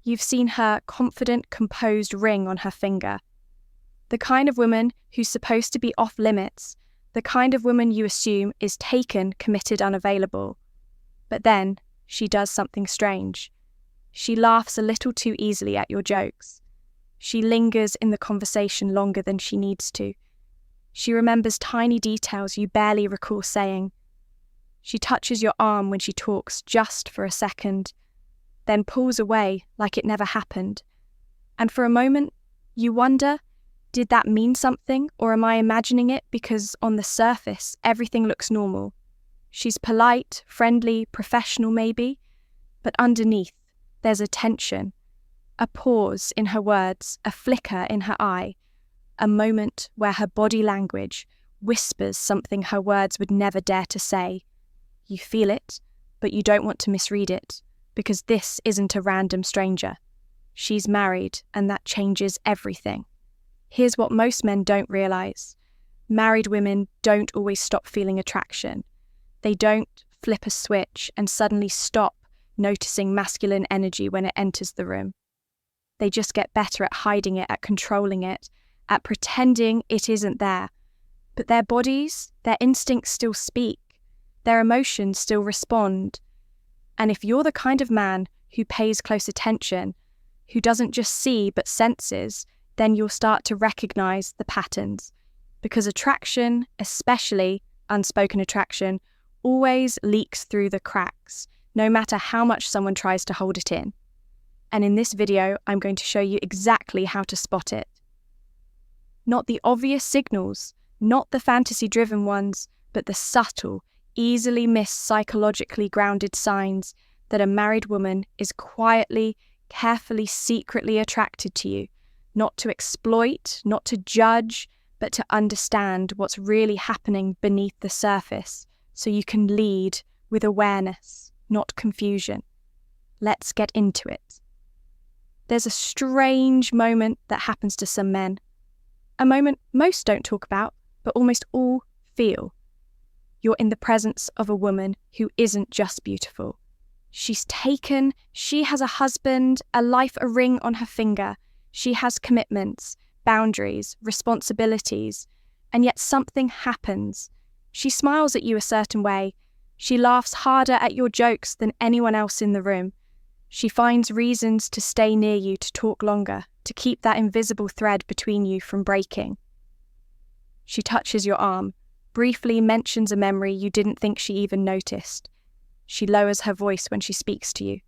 You've seen her confident, composed ring on her finger. The kind of woman who's supposed to be off limits, the kind of woman you assume is taken, committed, unavailable. But then she does something strange. She laughs a little too easily at your jokes. She lingers in the conversation longer than she needs to. She remembers tiny details you barely recall saying. She touches your arm when she talks just for a second, then pulls away like it never happened. And for a moment, you wonder, did that mean something, or am I imagining it because on the surface everything looks normal? She's polite, friendly, professional maybe, but underneath there's a tension, a pause in her words, a flicker in her eye, a moment where her body language whispers something her words would never dare to say. You feel it, but you don't want to misread it, because this isn't a random stranger. She's married, and that changes everything. Here's what most men don't realize. Married women don't always stop feeling attraction. They don't flip a switch and suddenly stop noticing masculine energy when it enters the room. They just get better at hiding it, at controlling it, at pretending it isn't there. But their bodies, their instincts still speak. Their emotions still respond. And if you're the kind of man who pays close attention, who doesn't just see but senses, then you'll start to recognize the patterns. Because attraction, especially unspoken attraction, always leaks through the cracks, no matter how much someone tries to hold it in. And in this video, I'm going to show you exactly how to spot it. Not the obvious signals, not the fantasy-driven ones, but the subtle, easily missed psychologically grounded signs that a married woman is quietly, carefully, secretly attracted to you, not to exploit, not to judge, but to understand what's really happening beneath the surface, so you can lead with awareness, not confusion. Let's get into it. There's a strange moment that happens to some men. A moment most don't talk about, but almost all feel. You're in the presence of a woman who isn't just beautiful. She's taken, she has a husband, a life, a ring on her finger. She has commitments, boundaries, responsibilities, and yet something happens. She smiles at you a certain way. She laughs harder at your jokes than anyone else in the room. She finds reasons to stay near you, to talk longer, to keep that invisible thread between you from breaking. She touches your arm, briefly mentions a memory you didn't think she even noticed. She lowers her voice when she speaks to you.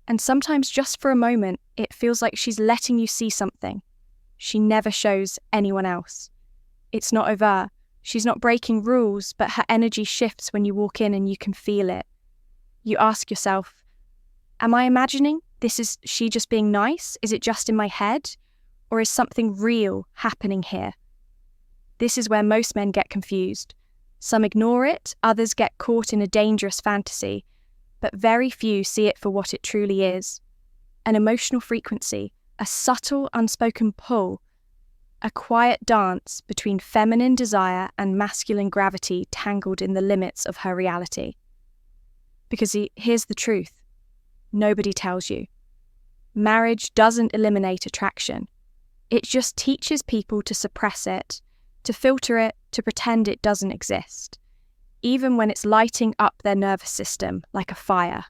And sometimes just for a moment, it feels like she's letting you see something she never shows anyone else. It's not overt. She's not breaking rules, but her energy shifts when you walk in and you can feel it. You ask yourself, am I imagining? Is she just being nice? Is it just in my head? Or is something real happening here? This is where most men get confused. Some ignore it, others get caught in a dangerous fantasy, but very few see it for what it truly is. An emotional frequency, a subtle unspoken pull, a quiet dance between feminine desire and masculine gravity tangled in the limits of her reality. Because here's the truth. Nobody tells you. Marriage doesn't eliminate attraction. It just teaches people to suppress it, to filter it, to pretend it doesn't exist, even when it's lighting up their nervous system like a fire.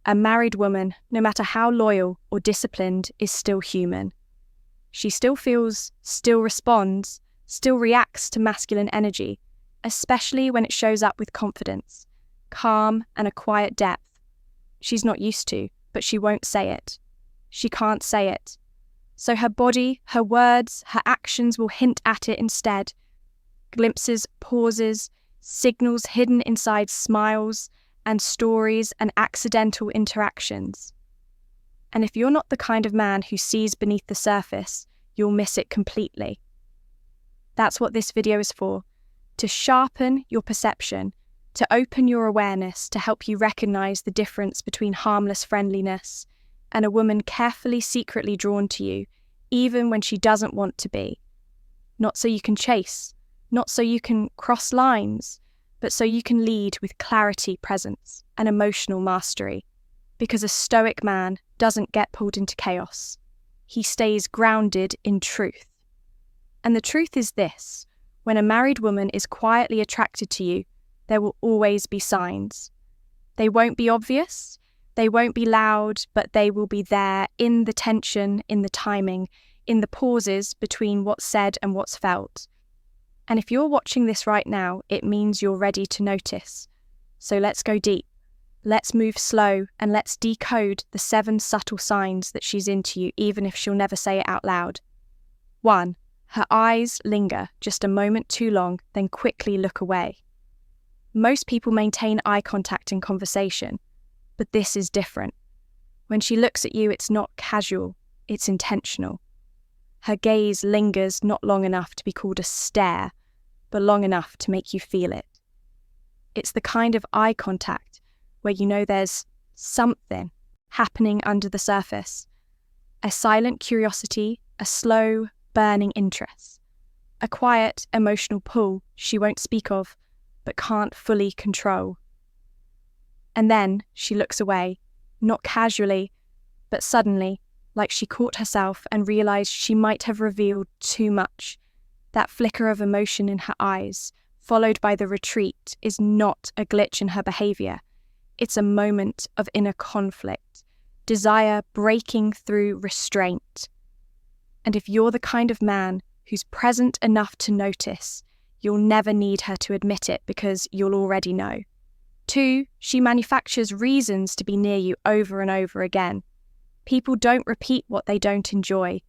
A married woman, no matter how loyal or disciplined, is still human. She still feels, still responds, still reacts to masculine energy, especially when it shows up with confidence, calm, and a quiet depth. She's not used to, but she won't say it. She can't say it. So her body, her words, her actions will hint at it instead. Glimpses, pauses, signals hidden inside smiles and stories and accidental interactions. And if you're not the kind of man who sees beneath the surface, you'll miss it completely. That's what this video is for, to sharpen your perception, to open your awareness, to help you recognize the difference between harmless friendliness and a woman carefully, secretly drawn to you, even when she doesn't want to be. Not so you can chase, not so you can cross lines, but so you can lead with clarity, presence, and emotional mastery. Because a stoic man doesn't get pulled into chaos. He stays grounded in truth. And the truth is this: when a married woman is quietly attracted to you, there will always be signs. They won't be obvious, they won't be loud, but they will be there in the tension, in the timing, in the pauses between what's said and what's felt. And if you're watching this right now, it means you're ready to notice. So let's go deep. Let's move slow and let's decode the 7 subtle signs that she's into you, even if she'll never say it out loud. 1. Her eyes linger just a moment too long, then quickly look away. Most people maintain eye contact in conversation, but this is different. When she looks at you, it's not casual, it's intentional. Her gaze lingers not long enough to be called a stare, but long enough to make you feel it. It's the kind of eye contact where you know there's something happening under the surface. A silent curiosity, a slow, burning interest. A quiet, emotional pull she won't speak of, but can't fully control. And then she looks away, not casually, but suddenly, like she caught herself and realized she might have revealed too much. That flicker of emotion in her eyes, followed by the retreat, is not a glitch in her behavior. It's a moment of inner conflict, desire breaking through restraint. And if you're the kind of man who's present enough to notice, you'll never need her to admit it because you'll already know. 2, she manufactures reasons to be near you over and over again. People don't repeat what they don't enjoy.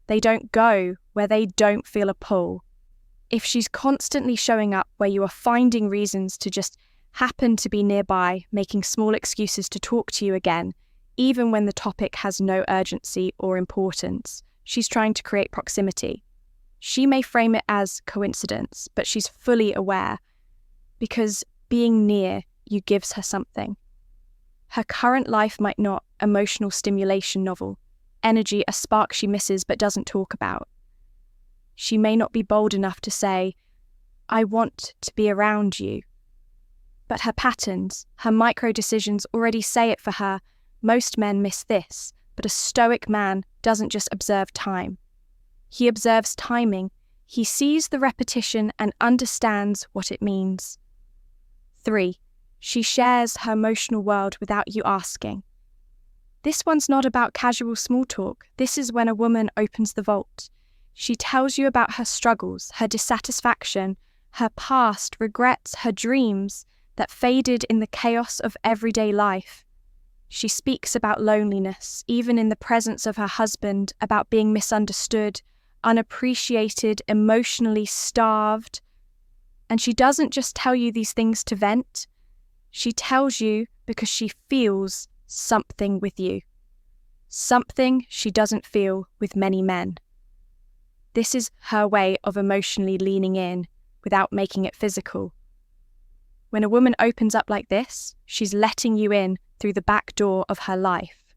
They don't go where they don't feel a pull. If she's constantly showing up where you are finding reasons to just happen to be nearby, making small excuses to talk to you again, even when the topic has no urgency or importance, she's trying to create proximity. She may frame it as coincidence, but she's fully aware, because being near you gives her something. Her current life might not, emotional stimulation novel, energy a spark she misses but doesn't talk about. She may not be bold enough to say, I want to be around you. But her patterns, her micro decisions already say it for her. Most men miss this, but a stoic man doesn't just observe time. He observes timing, he sees the repetition and understands what it means. 3. She shares her emotional world without you asking. This one's not about casual small talk. This is when a woman opens the vault. She tells you about her struggles, her dissatisfaction, her past, regrets, her dreams that faded in the chaos of everyday life. She speaks about loneliness, even in the presence of her husband, about being misunderstood, unappreciated, emotionally starved. And she doesn't just tell you these things to vent. She tells you because she feels something with you. Something she doesn't feel with many men. This is her way of emotionally leaning in without making it physical. When a woman opens up like this, she's letting you in through the back door of her life.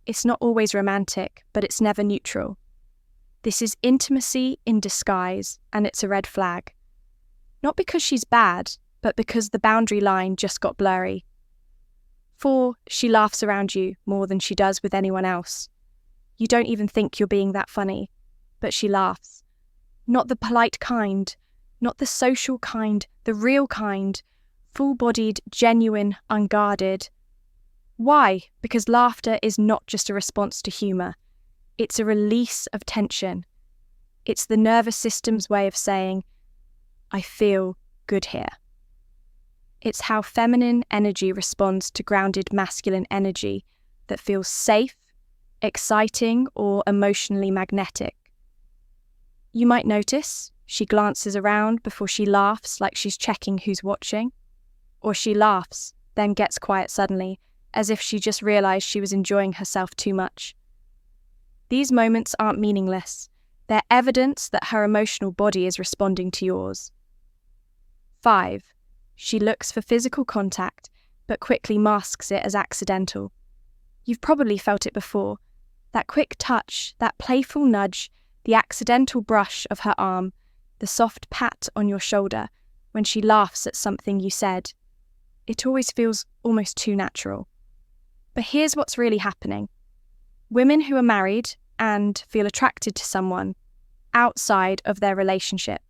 It's not always romantic, but it's never neutral. This is intimacy in disguise, and it's a red flag. Not because she's bad, but because the boundary line just got blurry. 4, she laughs around you more than she does with anyone else. You don't even think you're being that funny, but she laughs. Not the polite kind, not the social kind, the real kind, full-bodied, genuine, unguarded. Why? Because laughter is not just a response to humour. It's a release of tension. It's the nervous system's way of saying, I feel good here. It's how feminine energy responds to grounded masculine energy that feels safe, exciting, or emotionally magnetic. You might notice she glances around before she laughs like she's checking who's watching. Or she laughs, then gets quiet suddenly, as if she just realised she was enjoying herself too much. These moments aren't meaningless. They're evidence that her emotional body is responding to yours. 5. She looks for physical contact, but quickly masks it as accidental. You've probably felt it before. That quick touch, that playful nudge, the accidental brush of her arm, the soft pat on your shoulder when she laughs at something you said. It always feels almost too natural. But here's what's really happening. Women who are married and feel attracted to someone outside of their relationship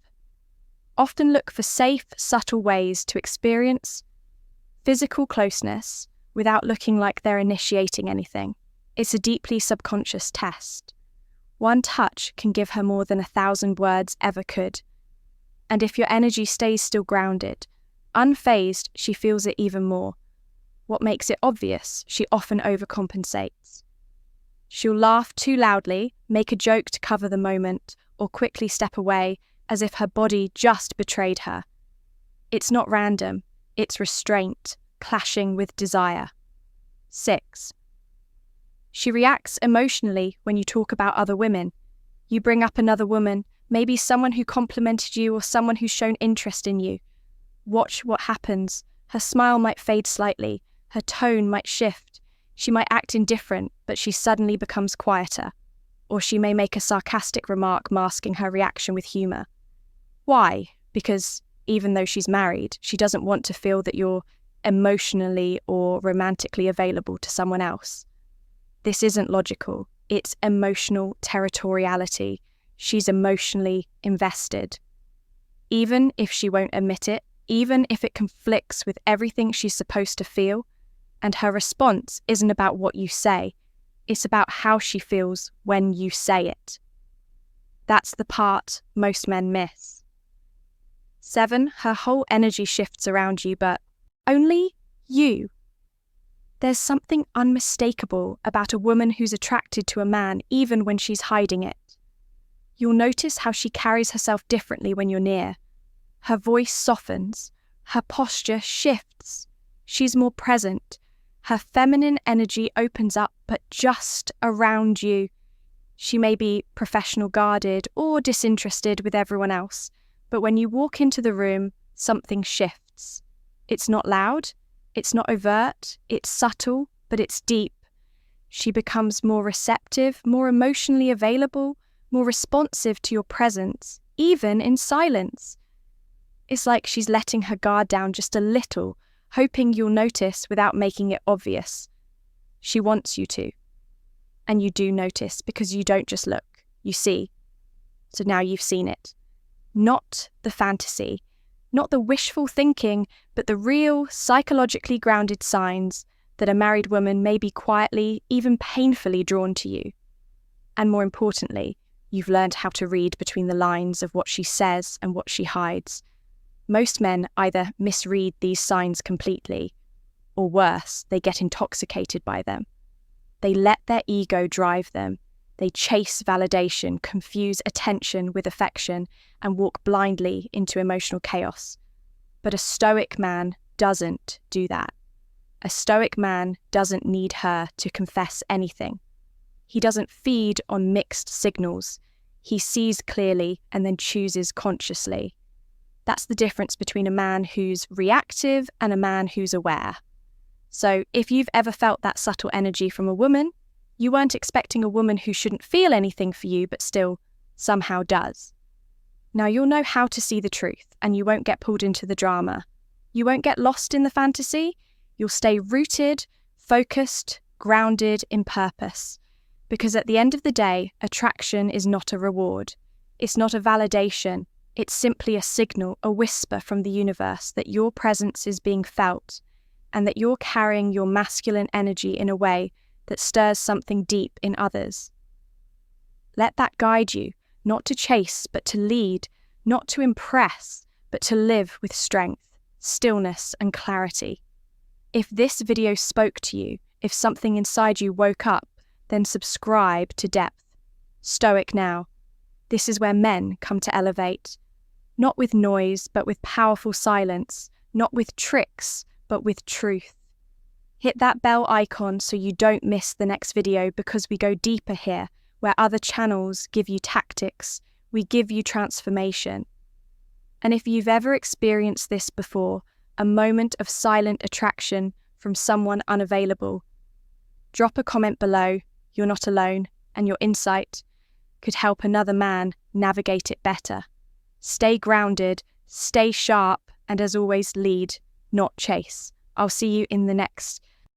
often look for safe, subtle ways to experience physical closeness without looking like they're initiating anything. It's a deeply subconscious test. One touch can give her more than 1,000 words ever could. And if your energy stays still grounded, unfazed, she feels it even more. What makes it obvious, she often overcompensates. She'll laugh too loudly, make a joke to cover the moment, or quickly step away as if her body just betrayed her. It's not random, it's restraint, clashing with desire. 6. She reacts emotionally when you talk about other women. You bring up another woman, maybe someone who complimented you or someone who's shown interest in you. Watch what happens. Her smile might fade slightly, her tone might shift. She might act indifferent, but she suddenly becomes quieter. Or she may make a sarcastic remark masking her reaction with humour. Why? Because even though she's married, she doesn't want to feel that you're emotionally or romantically available to someone else. This isn't logical. It's emotional territoriality. She's emotionally invested. Even if she won't admit it, even if it conflicts with everything she's supposed to feel, and her response isn't about what you say, it's about how she feels when you say it. That's the part most men miss. 7, her whole energy shifts around you, but only you. There's something unmistakable about a woman who's attracted to a man even when she's hiding it. You'll notice how she carries herself differently when you're near. Her voice softens, her posture shifts, she's more present. Her feminine energy opens up, but just around you. She may be professional guarded or disinterested with everyone else, but when you walk into the room, something shifts. It's not loud, it's not overt, it's subtle, but it's deep. She becomes more receptive, more emotionally available, more responsive to your presence, even in silence. It's like she's letting her guard down just a little, hoping you'll notice without making it obvious. She wants you to. And you do notice because you don't just look, you see. So now you've seen it. Not the fantasy, not the wishful thinking, but the real, psychologically grounded signs that a married woman may be quietly, even painfully drawn to you. And more importantly, you've learned how to read between the lines of what she says and what she hides. Most men either misread these signs completely, or worse, they get intoxicated by them. They let their ego drive them. They chase validation, confuse attention with affection, and walk blindly into emotional chaos. But a Stoic man doesn't do that. A Stoic man doesn't need her to confess anything. He doesn't feed on mixed signals. He sees clearly and then chooses consciously. That's the difference between a man who's reactive and a man who's aware. So if you've ever felt that subtle energy from a woman, you weren't expecting a woman who shouldn't feel anything for you but still somehow does. Now you'll know how to see the truth and you won't get pulled into the drama. You won't get lost in the fantasy. You'll stay rooted, focused, grounded in purpose. Because at the end of the day, attraction is not a reward. It's not a validation. It's simply a signal, a whisper from the universe that your presence is being felt and that you're carrying your masculine energy in a way that stirs something deep in others. Let that guide you, not to chase, but to lead, not to impress, but to live with strength, stillness, and clarity. If this video spoke to you, if something inside you woke up, then subscribe to Depth. Stoic Now. This is where men come to elevate. Not with noise, but with powerful silence. Not with tricks, but with truth. Hit that bell icon so you don't miss the next video, because we go deeper here, where other channels give you tactics, we give you transformation. And if you've ever experienced this before, a moment of silent attraction from someone unavailable, drop a comment below. You're not alone, and your insight could help another man navigate it better. Stay grounded, stay sharp, and as always, lead, not chase. I'll see you in the next